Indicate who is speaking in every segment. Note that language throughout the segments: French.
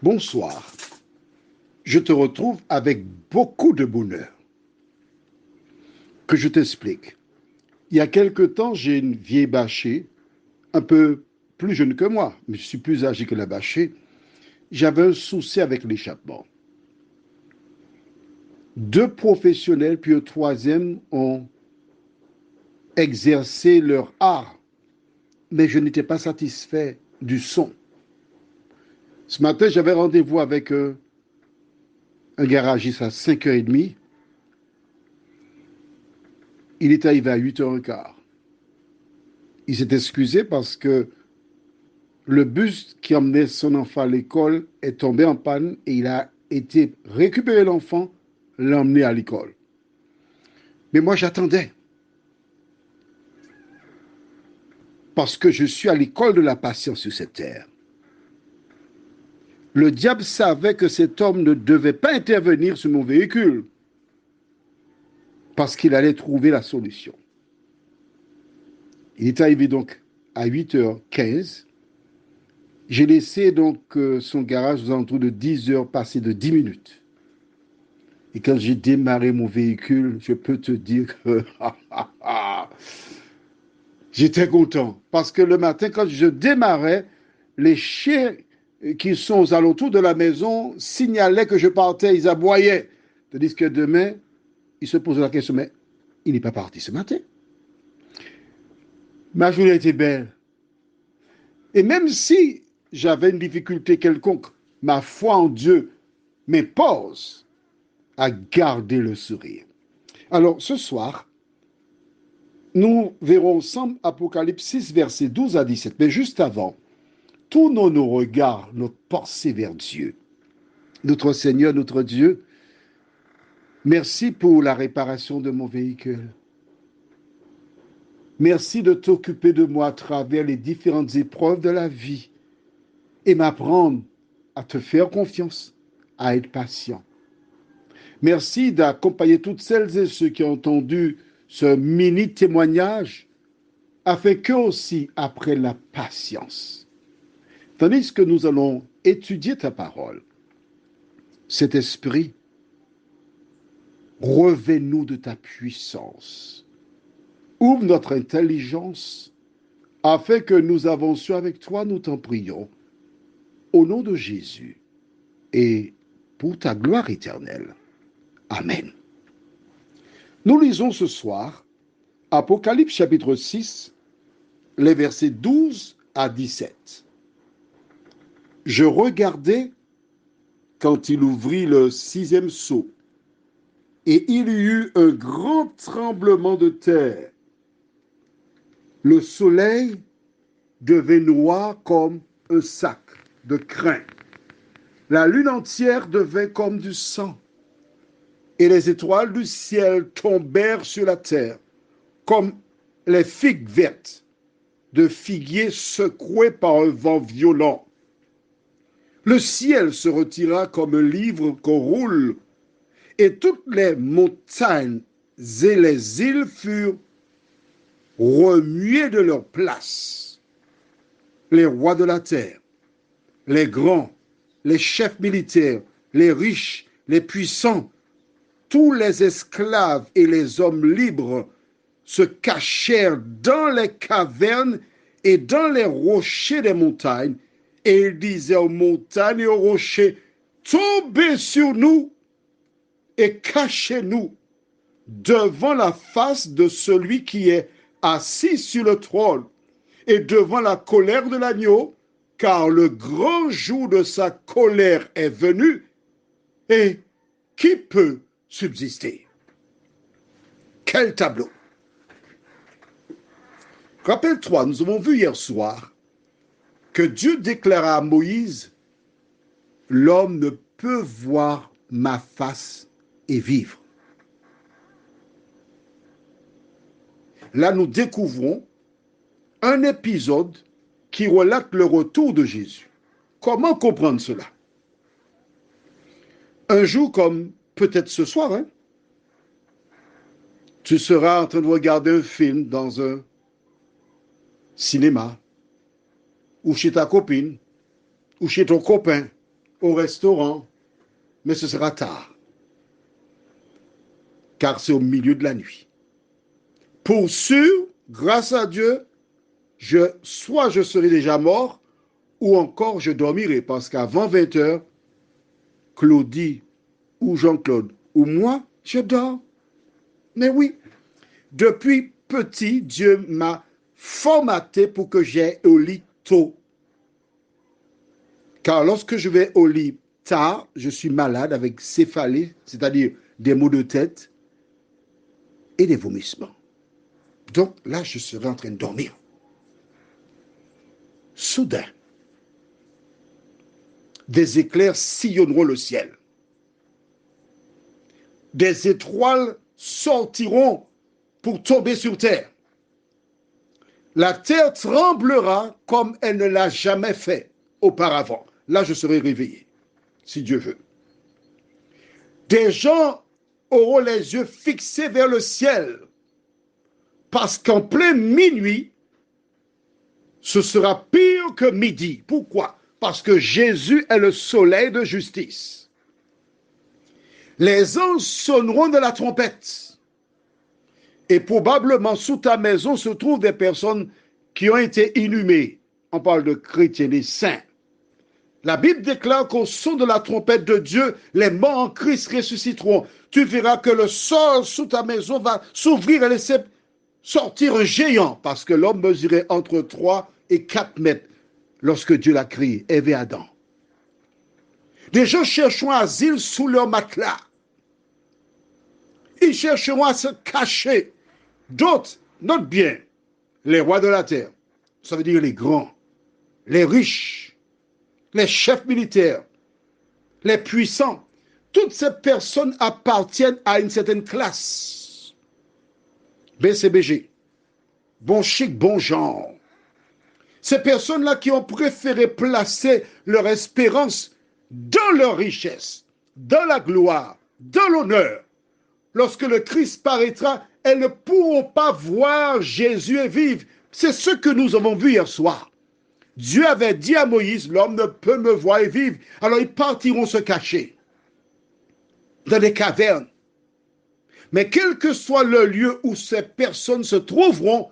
Speaker 1: Bonsoir. Je te retrouve avec beaucoup de bonheur. Que je t'explique. Il y a quelque temps, j'ai une vieille bâchée, un peu plus jeune que moi, mais je suis plus âgé que la bâchée. J'avais un souci avec l'échappement. Deux professionnels, puis un troisième ont exercé leur art, mais je n'étais pas satisfait du son. Ce matin, j'avais rendez-vous avec un garagiste à 5h30. Il est arrivé à 8h15. Il s'est excusé parce que le bus qui emmenait son enfant à l'école est tombé en panne et il a été récupérer l'enfant, l'emmener à l'école. Mais moi, j'attendais parce que je suis à l'école de la patience sur cette terre. Le diable savait que cet homme ne devait pas intervenir sur mon véhicule parce qu'il allait trouver la solution. Il est arrivé donc à 8h15. J'ai laissé donc son garage aux alentours de 10h passé de 10 minutes. Et quand j'ai démarré mon véhicule, je peux te dire que j'étais content. Parce que le matin, quand je démarrais, les chiens qui sont aux alentours de la maison signalaient que je partais, ils aboyaient. Tandis que demain, ils se posent la question, mais il n'est pas parti ce matin. Ma journée était belle. Et même si j'avais une difficulté quelconque, ma foi en Dieu m'impose à garder le sourire. Alors, ce soir, nous verrons ensemble Apocalypse 6, versets 12 à 17. Mais juste avant, tournons nos regards, notre pensée vers Dieu. Notre Seigneur, notre Dieu, merci pour la réparation de mon véhicule. Merci de t'occuper de moi à travers les différentes épreuves de la vie et m'apprendre à te faire confiance, à être patient. Merci d'accompagner toutes celles et ceux qui ont entendu ce mini témoignage afin qu'eux aussi apprennent la patience. Tandis que nous allons étudier ta parole, cet esprit, revêt-nous de ta puissance. Ouvre notre intelligence afin que nous avancions avec toi, nous t'en prions, au nom de Jésus et pour ta gloire éternelle. Amen. Nous lisons ce soir Apocalypse chapitre 6, les versets 12 à 17. Je regardais quand il ouvrit le 6e sceau, et il y eut un grand tremblement de terre. Le soleil devint noir comme un sac de crin. La lune entière devint comme du sang, et les étoiles du ciel tombèrent sur la terre, comme les figues vertes de figuier secouées par un vent violent. Le ciel se retira comme un livre qu'on roule, et toutes les montagnes et les îles furent remuées de leur place. Les rois de la terre, les grands, les chefs militaires, les riches, les puissants, tous les esclaves et les hommes libres se cachèrent dans les cavernes et dans les rochers des montagnes, et ils disaient aux montagnes et aux rochers, tombez sur nous et cachez-nous devant la face de celui qui est assis sur le trône et devant la colère de l'agneau, car le grand jour de sa colère est venu, et qui peut subsister? Quel tableau! Rappelle-toi, nous avons vu hier soir que Dieu déclara à Moïse, l'homme ne peut voir ma face et vivre. Là, nous découvrons un épisode qui relate le retour de Jésus. Comment comprendre cela? Un jour comme peut-être ce soir, tu seras en train de regarder un film dans un cinéma, ou chez ta copine, ou chez ton copain, au restaurant, mais ce sera tard, car c'est au milieu de la nuit. Pour sûr, grâce à Dieu, soit je serai déjà mort, ou encore je dormirai, parce qu'avant 20 heures, Claudie ou Jean-Claude ou moi, je dors. Mais oui, depuis petit, Dieu m'a formaté pour que j'aille au lit tôt. Car lorsque je vais au lit tard, je suis malade avec céphalée, c'est-à-dire des maux de tête et des vomissements. Donc là, je serai en train de dormir. Soudain, des éclairs sillonneront le ciel. Des étoiles sortiront pour tomber sur terre. La terre tremblera comme elle ne l'a jamais fait auparavant. Là, je serai réveillé, si Dieu veut. Des gens auront les yeux fixés vers le ciel, parce qu'en plein minuit, ce sera pire que midi. Pourquoi? Parce que Jésus est le soleil de justice. Les anges sonneront de la trompette. Et probablement sous ta maison se trouvent des personnes qui ont été inhumées. On parle de chrétiens, des saints. La Bible déclare qu'au son de la trompette de Dieu, les morts en Christ ressusciteront. Tu verras que le sol sous ta maison va s'ouvrir et laisser sortir un géant, parce que l'homme mesurait entre 3 et 4 mètres lorsque Dieu l'a créé, Ève et Adam. Des gens chercheront asile sous leur matelas. Ils chercheront à se cacher. D'autres, note bien, les rois de la terre, ça veut dire les grands, les riches, les chefs militaires, les puissants, toutes ces personnes appartiennent à une certaine classe. BCBG, bon chic, bon genre. Ces personnes-là qui ont préféré placer leur espérance dans leur richesse, dans la gloire, dans l'honneur. Lorsque le Christ paraîtra, elles ne pourront pas voir Jésus et vivre. C'est ce que nous avons vu hier soir. Dieu avait dit à Moïse, l'homme ne peut me voir et vivre. Alors ils partiront se cacher dans des cavernes. Mais quel que soit le lieu où ces personnes se trouveront,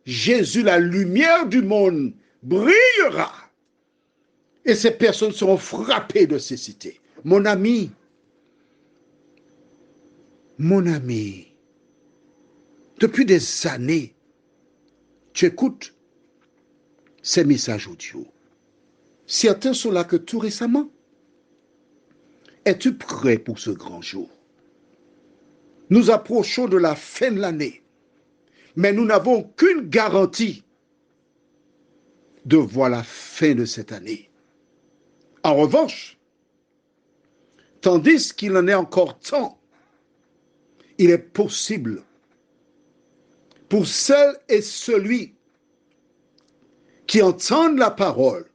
Speaker 1: Jésus, la lumière du monde, brillera. Et ces personnes seront frappées de cécité. Mon ami, depuis des années, tu écoutes ces messages audio. Certains sont là que tout récemment. Es-tu prêt pour ce grand jour? Nous approchons de la fin de l'année, mais nous n'avons aucune garantie de voir la fin de cette année. En revanche, tandis qu'il en est encore temps, il est possible pour celles et celui qui entendent la parole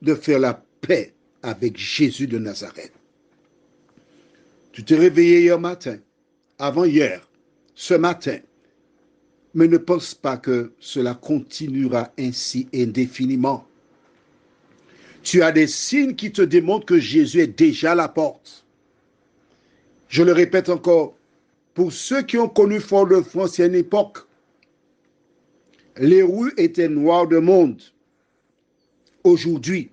Speaker 1: de faire la paix avec Jésus de Nazareth. Tu t'es réveillé hier matin, avant-hier, ce matin, mais ne pense pas que cela continuera ainsi indéfiniment. Tu as des signes qui te démontrent que Jésus est déjà à la porte. Je le répète encore, pour ceux qui ont connu Fort-de-France à une époque, les rues étaient noires de monde. Aujourd'hui,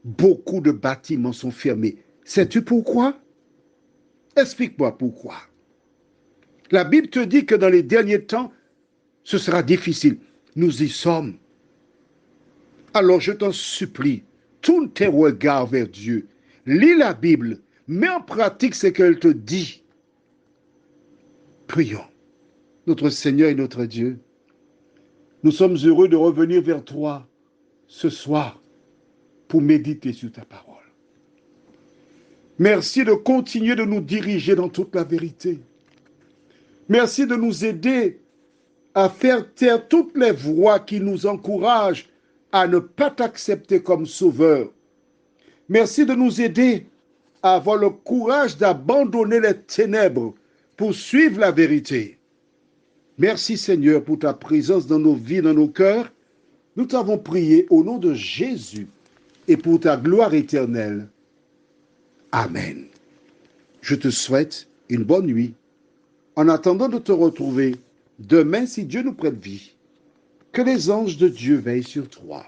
Speaker 1: beaucoup de bâtiments sont fermés. Sais-tu pourquoi? Explique-moi pourquoi. La Bible te dit que dans les derniers temps, ce sera difficile. Nous y sommes. Alors je t'en supplie, tourne tes regards vers Dieu. Lis la Bible, mets en pratique ce qu'elle te dit. Prions. Notre Seigneur et notre Dieu, nous sommes heureux de revenir vers toi ce soir pour méditer sur ta parole. Merci de continuer de nous diriger dans toute la vérité. Merci de nous aider à faire taire toutes les voix qui nous encouragent à ne pas t'accepter comme sauveur. Merci de nous aider à avoir le courage d'abandonner les ténèbres pour suivre la vérité. Merci Seigneur pour ta présence dans nos vies, dans nos cœurs. Nous t'avons prié au nom de Jésus. et pour ta gloire éternelle. Amen. Je te souhaite une bonne nuit. En attendant de te retrouver demain, si Dieu nous prête vie, que les anges de Dieu veillent sur toi.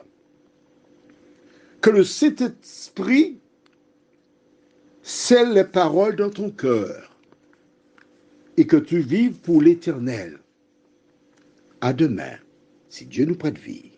Speaker 1: Que le Saint-Esprit scelle les paroles dans ton cœur et que tu vives pour l'éternel. À demain, si Dieu nous prête vie.